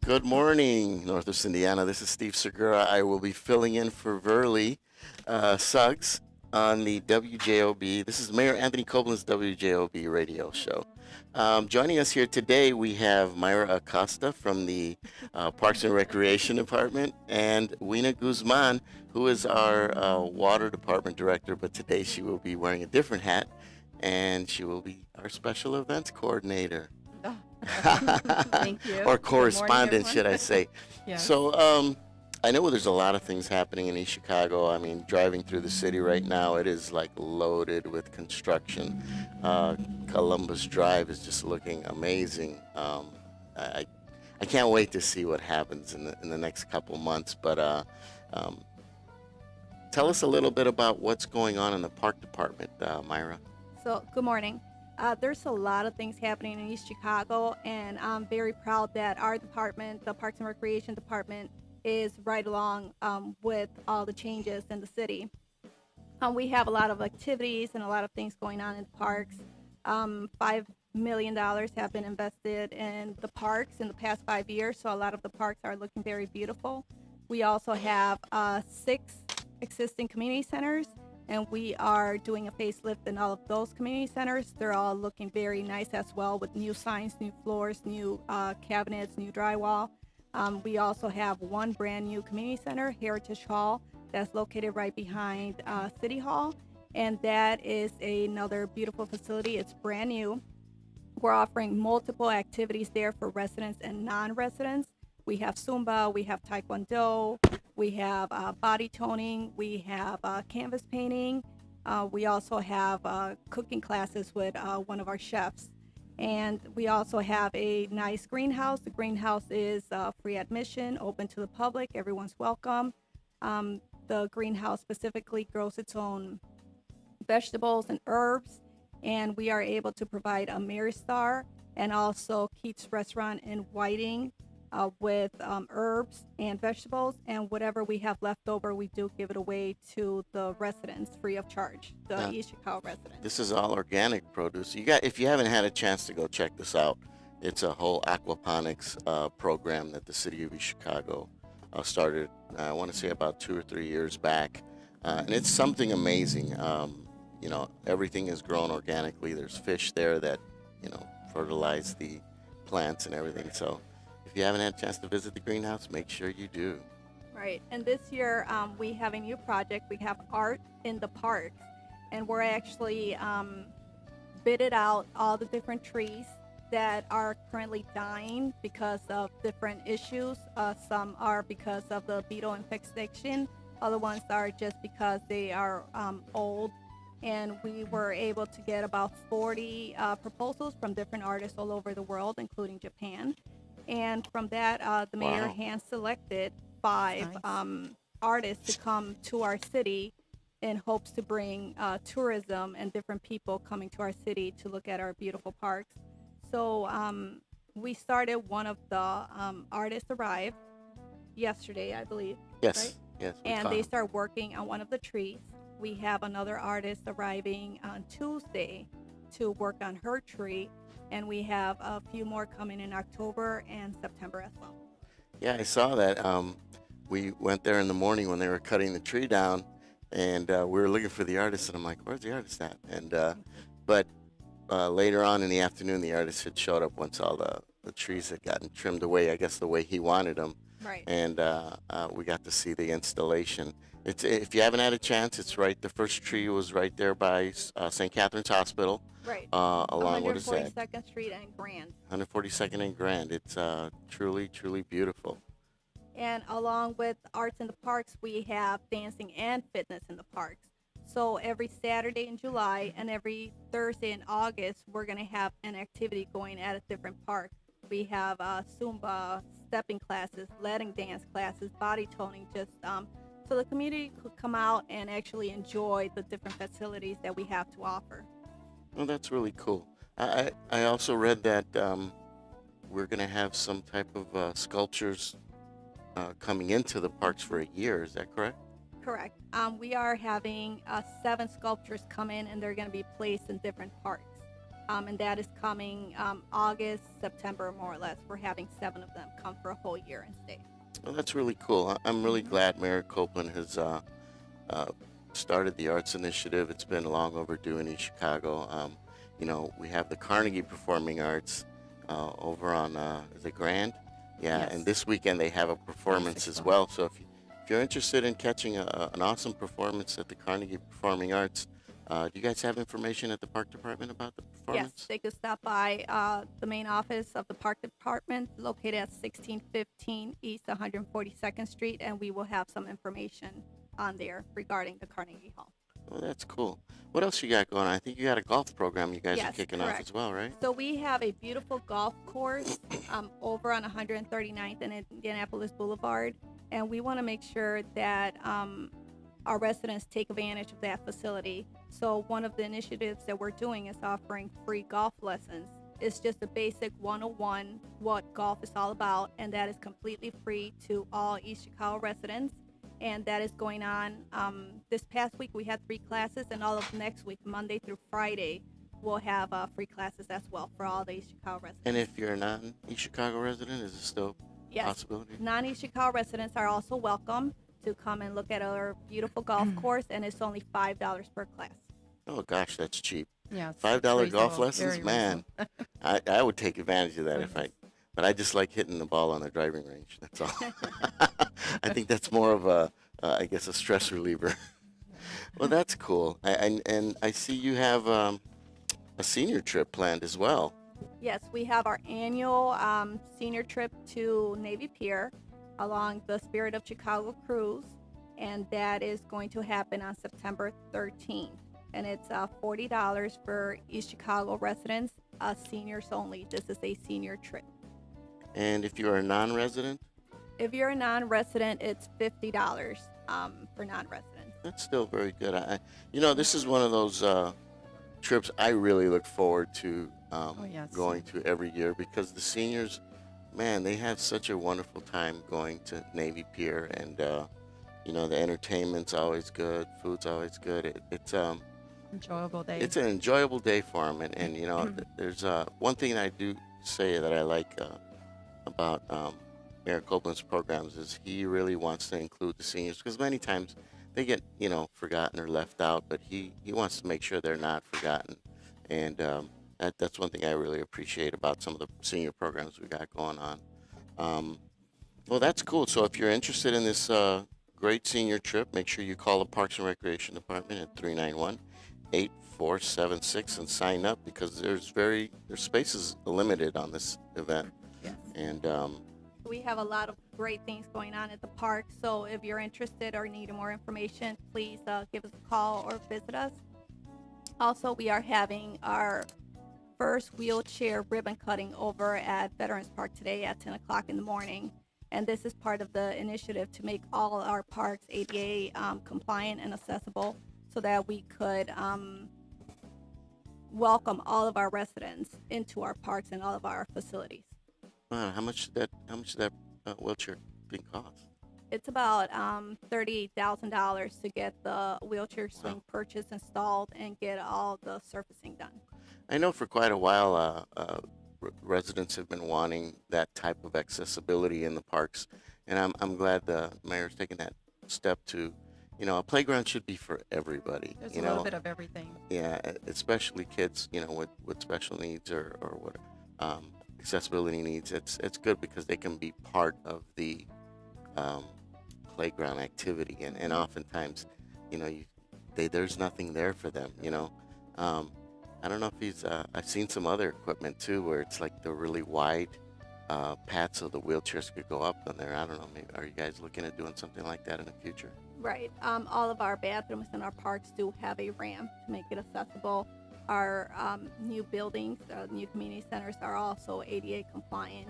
Good morning, Northwest Indiana. This is Steve Segura. I will be filling in for Verley Suggs on the WJOB. This is Mayor Anthony Copeland's WJOB radio show. Joining us here today, we have Mayra Acosta from the Parks and Recreation Department and Winna Guzman, who is our Water Department Director, but today she will be wearing a different hat, and she will be our Special Events Coordinator. Oh, thank you. Or Good morning, correspondent, should I everyone. say. Yes. So, I know there's a lot of things happening in East Chicago. I mean, driving through the city right now, it is like loaded with construction. Columbus Drive is just looking amazing. I can't wait to see what happens in the next couple months. But tell us a little bit about what's going on in the park department, Mayra. So, good morning. There's a lot of things happening in East Chicago, and I'm very proud that our department, the Parks and Recreation Department, is right along with all the changes in the city. We have a lot of activities and a lot of things going on in the parks. $5 million have been invested in the parks in the past 5 years, so a lot of the parks are looking very beautiful. We also have 6 existing community centers, and we are doing a facelift in all of those community centers. They're all looking very nice as well, with new signs, new floors, new cabinets, new drywall. We also have one brand new community center, Heritage Hall, that's located right behind City Hall, and that is another beautiful facility. It's brand new. We're offering multiple activities there for residents and non-residents. We have Zumba, we have Taekwondo, we have body toning, we have canvas painting. We also have cooking classes with one of our chefs. And we also have a nice greenhouse. The greenhouse is free admission, open to the public. Everyone's welcome. The greenhouse specifically grows its own vegetables and herbs. And we are able to provide a Mary Star and also Keats Restaurant in Whiting with herbs and vegetables, and whatever we have left over, we do give it away to the residents free of charge, the East Chicago residents. This is all organic produce. If you haven't had a chance to go check this out, it's a whole aquaponics program that the city of East Chicago started, I want to say about 2 or 3 years back. And it's something amazing. Everything is grown organically. There's fish there that, fertilize the plants and everything. So if you haven't had a chance to visit the greenhouse, make sure you do. Right. And this year, we have a new project. We have Art in the Parks, and we're actually bidded out all the different trees that are currently dying because of different issues. Some are because of the beetle infestation. Other ones are just because they are old. And we were able to get about 40 proposals from different artists all over the world, including Japan. And from that, the mayor Wow. hand-selected 5 Nice. artists to come to our city in hopes to bring tourism and different people coming to our city to look at our beautiful parks. So we started, one of the artists arrived yesterday, I believe. Yes, Right? yes. we And caught they 'em. start working on one of the trees. We have another artist arriving on Tuesday to work on her tree, and we have a few more coming in October and September as well. Yeah, I saw that. We went there in the morning when they were cutting the tree down, and we were looking for the artist, and I'm like, "Where's the artist at?" And but later on in the afternoon, the artist had showed up once all the trees had gotten trimmed away, I guess the way he wanted them, Right. and we got to see the installation. It's, if you haven't had a chance, it's right. The first tree was right there by St. Catherine's Hospital, Right. along what is that? 142nd Street and Grand. 142nd and Grand. It's truly, truly beautiful. And along with Arts in the Parks, we have dancing and fitness in the parks. So every Saturday in July and every Thursday in August, we're going to have an activity going at a different park. We have Zumba, stepping classes, Latin dance classes, body toning, just so the community could come out and actually enjoy the different facilities that we have to offer. Well, that's really cool. I also read that we're going to have some type of sculptures coming into the parks for a year. Is that correct? Correct. We are having 7 sculptures come in, and they're going to be placed in different parks. and that is coming August, September, more or less. We're having 7 of them come for a whole year and stay. Well, that's really cool. I'm really glad Mayor Copeland has uh, started the arts initiative. It's been long overdue in East Chicago. We have the Carnegie Performing Arts over on is it Grand? Yeah, Yes. and this weekend they have a performance as 6 well. So if you're interested in catching an awesome performance at the Carnegie Performing Arts, do you guys have information at the Park Department about the performance? Yes, they could stop by the main office of the Park Department located at 1615 East 142nd Street, and we will have some information on there regarding the Carnegie Hall. Oh, that's cool. What else you got going on? I think you got a golf program you guys are Yes, kicking off correct. as well, right? So we have a beautiful golf course over on 139th and Indianapolis Boulevard, and we want to make sure that our residents take advantage of that facility. So one of the initiatives that we're doing is offering free golf lessons. It's just a basic 101 what golf is all about, and that is completely free to all East Chicago residents. And that is going on. This past week we had 3 classes, and all of next week, Monday through Friday, we'll have free classes as well for all the East Chicago residents. And if you're not an East Chicago resident, is it still a Yes, possibility? non-East Chicago residents are also welcome to come and look at our beautiful golf course, and it's only $5 per class. Oh gosh, that's cheap. Yeah, it's $5 golf reasonable, lessons, very man. I would take advantage of that if I, but I just like hitting the ball on the driving range. That's all. I think that's more of a, I guess, a stress reliever. Well, that's cool. And I see you have a senior trip planned as well. Yes, we have our annual senior trip to Navy Pier along the Spirit of Chicago cruise, and that is going to happen on September 13th. And it's $40 for East Chicago residents, seniors only. This is a senior trip. And if you're a non-resident, If you're a non-resident, it's $50 for non-residents. that's still very good. This is one of those trips I really look forward to yes. going to every year because the seniors, man, they have such a wonderful time going to Navy Pier, and the entertainment's always good, food's always good. enjoyable day. It's an enjoyable day for them, and there's one thing I do say that I like about Mayor Copeland's programs is he really wants to include the seniors because many times they get forgotten or left out, but he wants to make sure they're not forgotten, and that's one thing I really appreciate about some of the senior programs we got going on. Well, that's cool. So if you're interested in this great senior trip, make sure you call the Parks and Recreation Department at 391-8476 and sign up because there's spaces limited on this event. Yes. And We have a lot of great things going on at the park. So if you're interested or need more information, please give us a call or visit us. Also, we are having our first wheelchair ribbon cutting over at Veterans Park today at 10 o'clock in the morning. And this is part of the initiative to make all our parks ADA compliant and accessible so that we could welcome all of our residents into our parks and all of our facilities. wow, how much did that wheelchair thing cost? It's about $38,000 to get the wheelchair swing purchased, installed, and get all the surfacing done. I know for quite a while, residents have been wanting that type of accessibility in the parks, and I'm glad the mayor's taking that step to, a playground should be for everybody. There's a little bit of everything. Yeah, especially kids, with special needs or what accessibility needs. It's good because they can be part of the playground activity, and oftentimes, there's nothing there for them. I don't know if I've seen some other equipment too, where it's like the really wide paths so the wheelchairs could go up on there. I don't know. Maybe are you guys looking at doing something like that in the future? Right. All of our bathrooms in our parks do have a ramp to make it accessible. Our new buildings, new community centers are also ADA compliant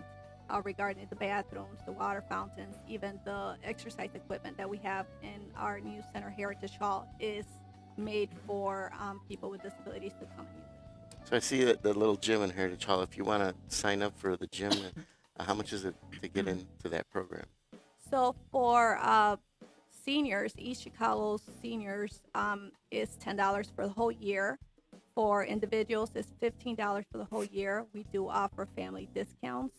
regarding the bathrooms, the water fountains, even the exercise equipment that we have in our new Center Heritage Hall is made for people with disabilities to come and use it. So I see that the little gym in Heritage Hall. If you want to sign up for the gym, how much is it to get into that program? So for seniors, East Chicago seniors is $10 for the whole year. For individuals, it's $15 for the whole year. We do offer family discounts.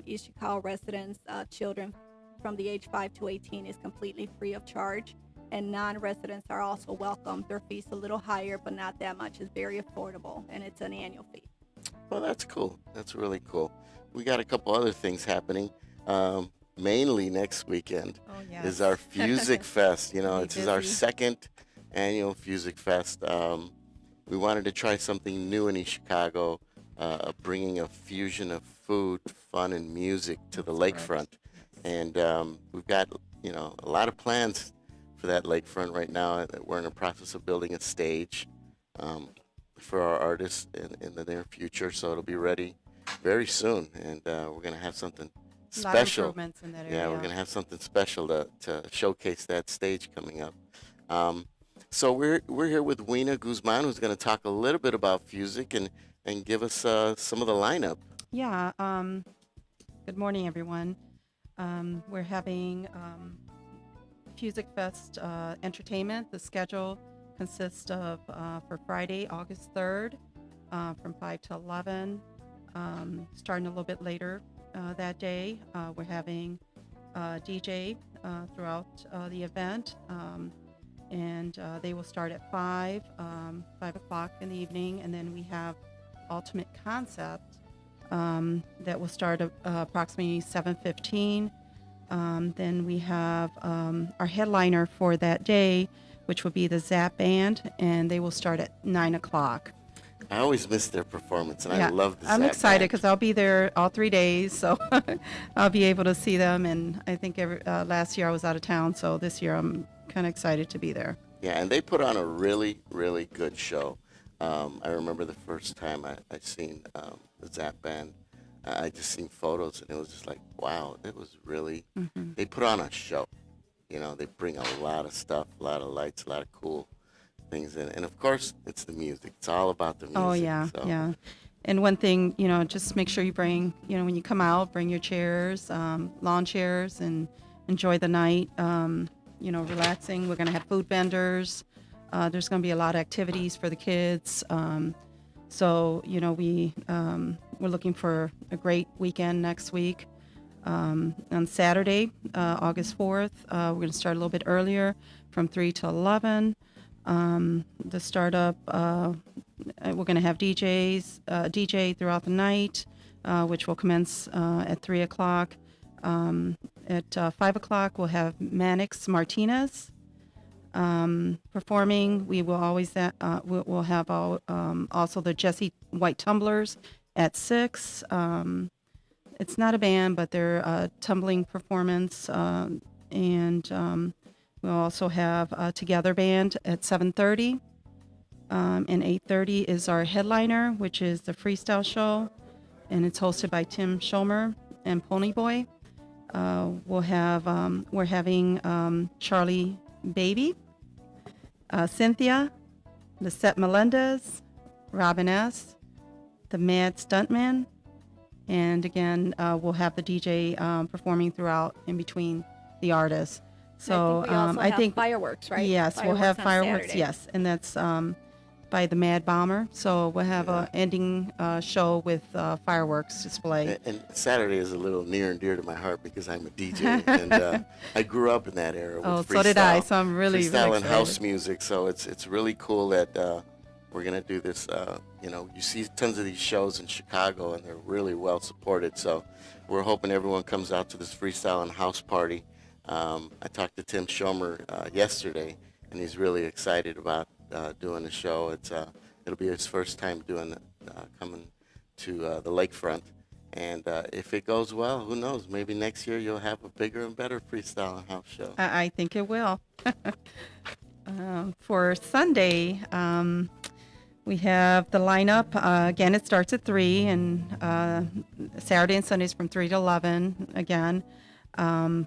East Chicago residents, children from the age 5 to 18 is completely free of charge. And non-residents are also welcome. Their fee's a little higher, but not that much. It's very affordable, and it's an annual fee. Well, that's cool. That's really cool. We got a couple other things happening. Mainly next weekend Oh, yes. is our Fusic Fest. You know, Be this is our busy. second annual Fusic Fest. We wanted to try something new in East Chicago, bringing a fusion of food, fun, and music to the That's lakefront. And we've got, a lot of plans for that lakefront right now. We're in the process of building a stage for our artists in the near future, so it'll be ready very soon. And we're going to have something A lot of special. improvements in that area. Yeah, we're going to have something special to showcase that stage coming up. So we're here with Winna Guzman, who's going to talk a little bit about Fusic and give us some of the lineup. Yeah. Good morning, everyone. We're having Fusic Fest entertainment. The schedule consists of for Friday, August 3rd, from 5 to 11. Starting a little bit later that day, we're having DJ throughout the event, and they will start at 5 o'clock in the evening, and then we have Ultimate Concept that will start approximately 7:15. Then we have our headliner for that day, which will be the Zap Band, and they will start at 9 o'clock. I always miss their performance, and Yeah, I love the I'm Zap excited Band. because I'll be there all 3 days, so I'll be able to see them. And I think last year I was out of town, so this year I'm kind of excited to be there. Yeah, and they put on a really, really good show. I remember the first time I seen the Zap Band. I just seen photos, and it was just like, wow, it was really, they put on a show. They bring a lot of stuff, a lot of lights, a lot of cool things in. And of course, it's the music. It's all about the music. Oh, yeah, So, yeah. And one thing, just make sure you bring, when you come out, bring your chairs, lawn chairs, and enjoy the night, relaxing. We're going to have food vendors. There's going to be a lot of activities for the kids. So, we're looking for a great weekend next week. On Saturday, August 4th, we're going to start a little bit earlier from 3 to 11. The startup, we're going to have DJ throughout the night, which will commence at 3 o'clock. At 5 o'clock, we'll have Mannix Martinez performing. We will always we'll have also the Jesse White Tumblers at 6. It's not a band, but they're a tumbling performance, and we'll also have Together Band at 7:30, and 8:30 is our headliner, which is the freestyle show, and it's hosted by Tim Schomer and Ponyboy. We're having Charlie Baby, Cynthia, Lisette Melendez, Robin S., the Mad Stuntman, and again, we'll have the DJ performing throughout in between the artists. So I think fireworks, right? Yes, we'll have on fireworks. Saturday. Yes, and that's by the Mad Bomber. So we'll have a ending show with fireworks display. and Saturday is a little near and dear to my heart because I'm a DJ, and I grew up in that era with Oh, freestyle. so did I. So I'm really, freestyle really and house excited. music. So it's really cool that we're gonna do this. You see tons of these shows in Chicago, and they're really well supported. So we're hoping everyone comes out to this freestyle and house party. I talked to Tim Schomer yesterday, and he's really excited about doing the show. It'll be his first time coming to the lakefront. And if it goes well, who knows? Maybe next year you'll have a bigger and better freestyle and house show. I think it will. For Sunday, we have the lineup. Again, it starts at 3, and Saturday and Sundays from 3 to 11. Again,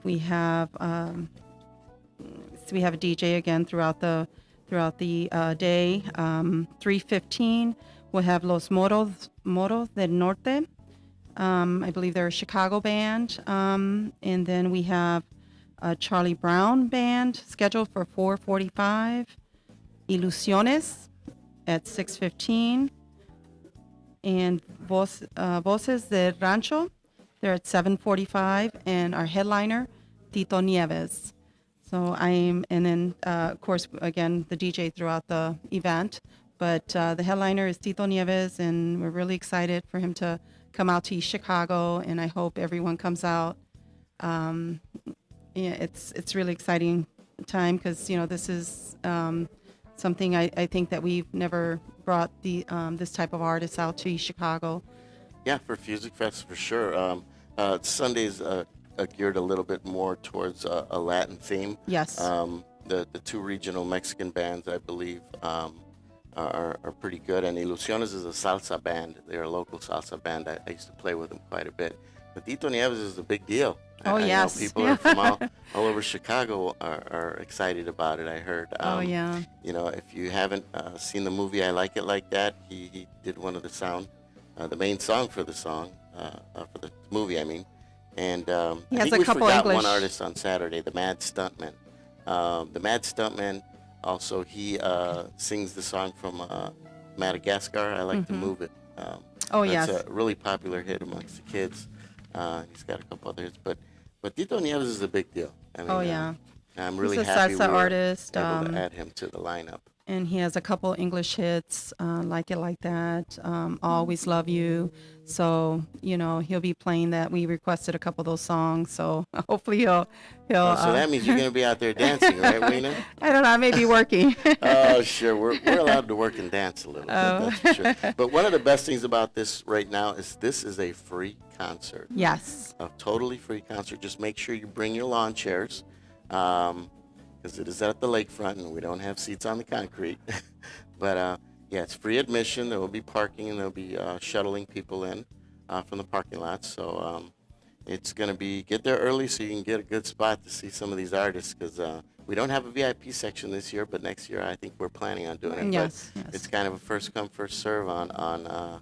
we have a DJ again throughout the day. 3:15, we'll have Los Moros del Norte. I believe they're a Chicago band. And then we have a Charlie Brown band scheduled for 4:45. Ilusiones at 6:15. And Voces del Rancho, they're at 7:45. And our headliner, Tito Nieves. So and then, of course, again, the DJ throughout the event. But the headliner is Tito Nieves, and we're really excited for him to come out to East Chicago, and I hope everyone comes out. Yeah, it's really exciting time because, this is something I think that we've never brought this type of artist out to East Chicago. Yeah, for Music Fest for sure. Sundays geared a little bit more towards a Latin theme. Yes. The two regional Mexican bands, I believe, are pretty good. And Ilusiones is a salsa band. They're a local salsa band. I used to play with them quite a bit. But Tito Nieves is a big deal. Oh, I yes. know people are from all over Chicago are excited about it, I heard. Oh, yeah. If you haven't seen the movie I Like It Like That, he did one of the main song for the song, for the movie, I mean. And He I has think a we couple forgot English- one artist on Saturday, the Mad Stuntman. The Mad Stuntman, also, he sings the song from Madagascar, I Like to Move It. Oh, that's yes. a really popular hit amongst the kids. He's got a couple other hits, but Tito Nieves is a big deal. I mean, Oh, yeah. I'm really He's a happy salsa we were artist, able to add him to the lineup. and he has a couple English hits, Like It Like That, Always Love You. So, he'll be playing that. We requested a couple of those songs, so hopefully he'll. So that means you're going to be out there dancing, right, Winna? I don't know. I may be working. Oh, sure. We're allowed to work and dance a little bit, that's for sure. But one of the best things about this right now is this is a free concert. Yes. A totally free concert. Just make sure you bring your lawn chairs, because it is at the lakefront and we don't have seats on the concrete. But yeah, it's free admission. There will be parking, and they'll be shuttling people in from the parking lots. So it's going to be, get there early so you can get a good spot to see some of these artists, because we don't have a VIP section this year, but next year I think we're planning on doing it. Yes, But yes. it's kind of a first come, first serve on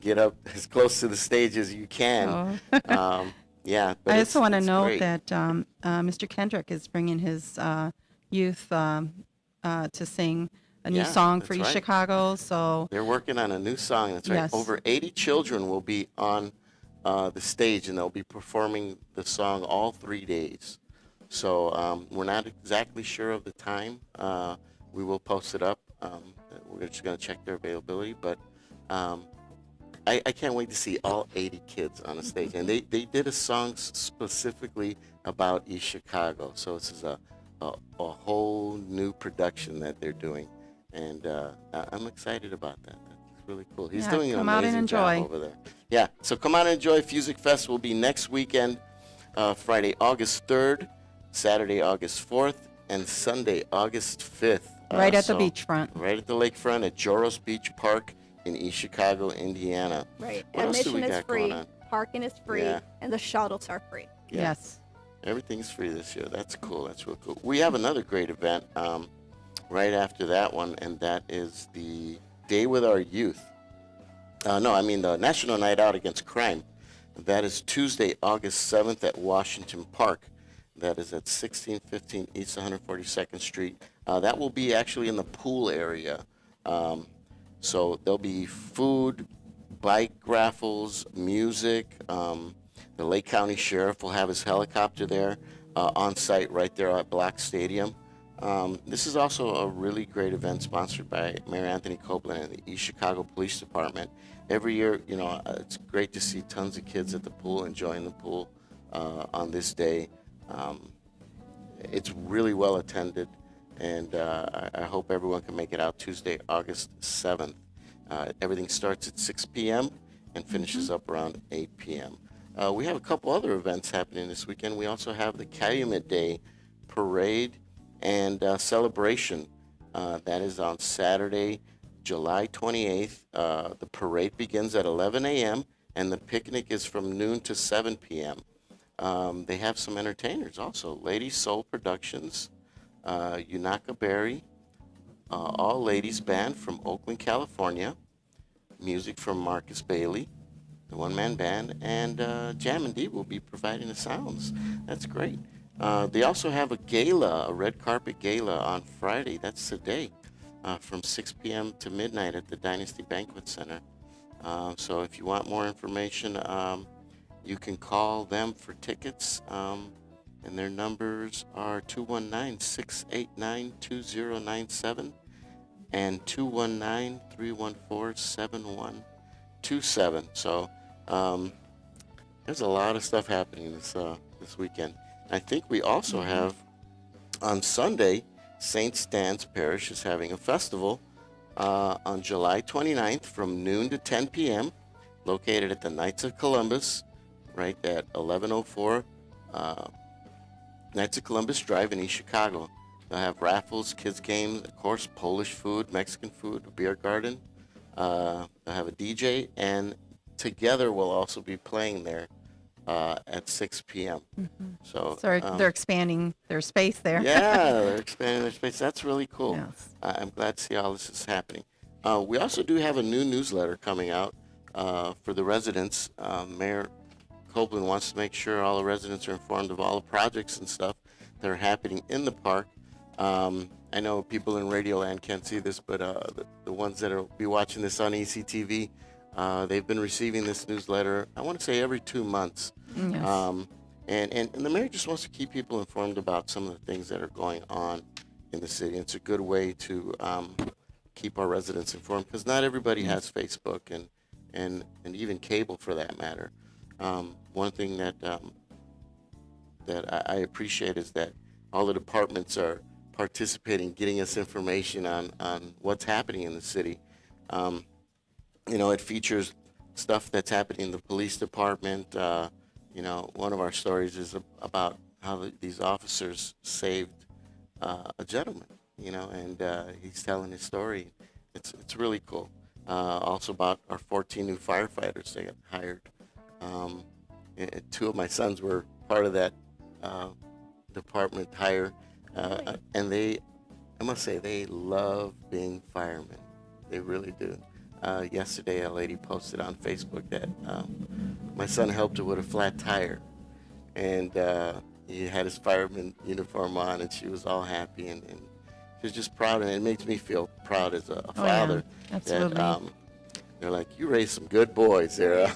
get up as close to the stage as you can. Yeah, but I also want to it's note great. that Mr. Kendrick is bringing his youth to sing a new Yeah, song for that's East right. Chicago. So, They're working on a new song. That's right. Yes. Over 80 children will be on the stage, and they'll be performing the song all 3 days. So we're not exactly sure of the time. We will post it up. We're just going to check their availability. But I can't wait to see all 80 kids on the stage. And they did a song specifically about East Chicago. So this is a whole new production that they're doing. And I'm excited about that. That's really cool. He's Yeah, doing an come out and amazing job enjoy. over there. Yeah, so come out and enjoy. Music Fest will be next weekend, Friday, August 3rd, Saturday, August 4th, and Sunday, August 5th. right at the So, beachfront. Right at the lakefront at Joros Beach Park in East Chicago, Indiana. Right. What else do Admission we is got going free, on? parking is free, Yeah. and the shuttles are free. Yeah. Yes. Everything's free this year. That's cool. That's real cool. We have another great event right after that one, and that is the Day with Our Youth. The National Night Out Against Crime. That is Tuesday, August 7th at Washington Park. That is at 1615 East 142nd Street. That will be actually in the pool area. So there'll be food, bike raffles, music. The Lake County Sheriff will have his helicopter there on site right there at Black Stadium. This is also a really great event sponsored by Mayor Anthony Copeland and the East Chicago Police Department. Every year, it's great to see tons of kids at the pool, enjoying the pool on this day. It's really well attended, and I hope everyone can make it out Tuesday, August 7th. Everything starts at 6 p.m. and finishes up around 8 p.m. We have a couple other events happening this weekend. We also have the Calumet Day Parade and celebration. That is on Saturday, July 28th. The parade begins at 11 a.m. and the picnic is from noon to 7 p.m. They have some entertainers also. Lady Soul Productions, Unaka Berry, All Ladies Band from Oakland, California, music from Marcus Bailey, the one-man band, and Jam and D will be providing the sounds. That's great. They also have a gala, a red carpet gala on Friday. That's today. from 6 p.m. to midnight at the Dynasty Banquet Center. So if you want more information, you can call them for tickets, and their numbers are 219-689-2097 and 219-314-7127. So there's a lot of stuff happening this weekend. I think we also have on Sunday, St. Stan's Parish is having a festival on July 29th from noon to 10 p.m. located at the Knights of Columbus, right at 1104 Knights of Columbus Drive in East Chicago. They'll have raffles, kids games, of course, Polish food, Mexican food, a beer garden. They'll have a DJ, and together we'll also be playing there at 6 p.m. So they're expanding their space there. Yeah, they're expanding their space. That's really cool. Yes. I'm glad to see all this is happening. We also do have a new newsletter coming out for the residents. Mayor Copeland wants to make sure all the residents are informed of all the projects and stuff that are happening in the park. I know people in Radio Land can't see this, but the ones that will be watching this on ECTV, they've been receiving this newsletter, I want to say every 2 months. Yes. And the mayor just wants to keep people informed about some of the things that are going on in the city. It's a good way to keep our residents informed, because not everybody has Facebook and even cable for that matter. One thing that I appreciate is that all the departments are participating, getting us information on what's happening in the city. It features stuff that's happening in the police department. One of our stories is about how these officers saved a gentleman, and he's telling his story. It's really cool. Also about our 14 new firefighters they got hired. 2 of my sons were part of that department hire, and I must say, they love being firemen. They really do. Yesterday, a lady posted on Facebook that my son helped her with a flat tire, and he had his fireman uniform on, and she was all happy, and she was just proud, and it makes me feel proud as a father. Yeah, absolutely. That they're like, you raised some good boys there.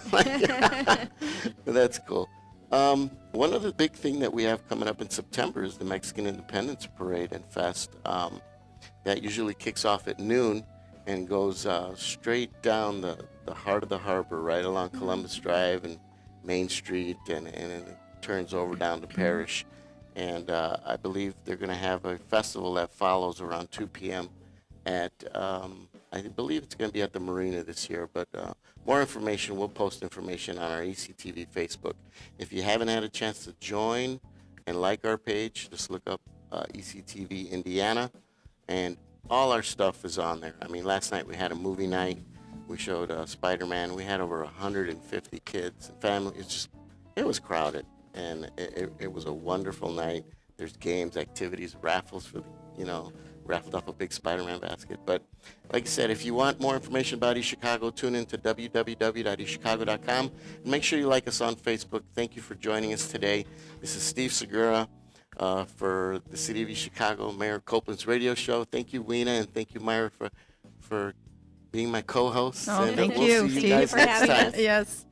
That's cool. One other big thing that we have coming up in September is the Mexican Independence Parade and Fest. That usually kicks off at noon and goes straight down the heart of the harbor, right along Columbus Drive and Main Street, and it turns over down to Parish. And I believe they're going to have a festival that follows around 2 p.m. at, I believe it's going to be at the Marina this year, but more information, we'll post information on our ECTV Facebook. If you haven't had a chance to join and like our page, just look up ECTV Indiana, and all our stuff is on there. I mean, last night we had a movie night. We showed Spider-Man. We had over 150 kids and family. It was crowded, and it was a wonderful night. There's games, activities, raffles for raffled off a big Spider-Man basket. But like I said, if you want more information about East Chicago, tune in to www.eastchicago.com. And make sure you like us on Facebook. Thank you for joining us today. This is Steve Segura for the City of East Chicago, Mayor Copeland's radio show. Thank you, Winna, and thank you, Mayra, for being my co-host. Oh, and thank we'll you, see you Steve, guys for next having time. us. Yes.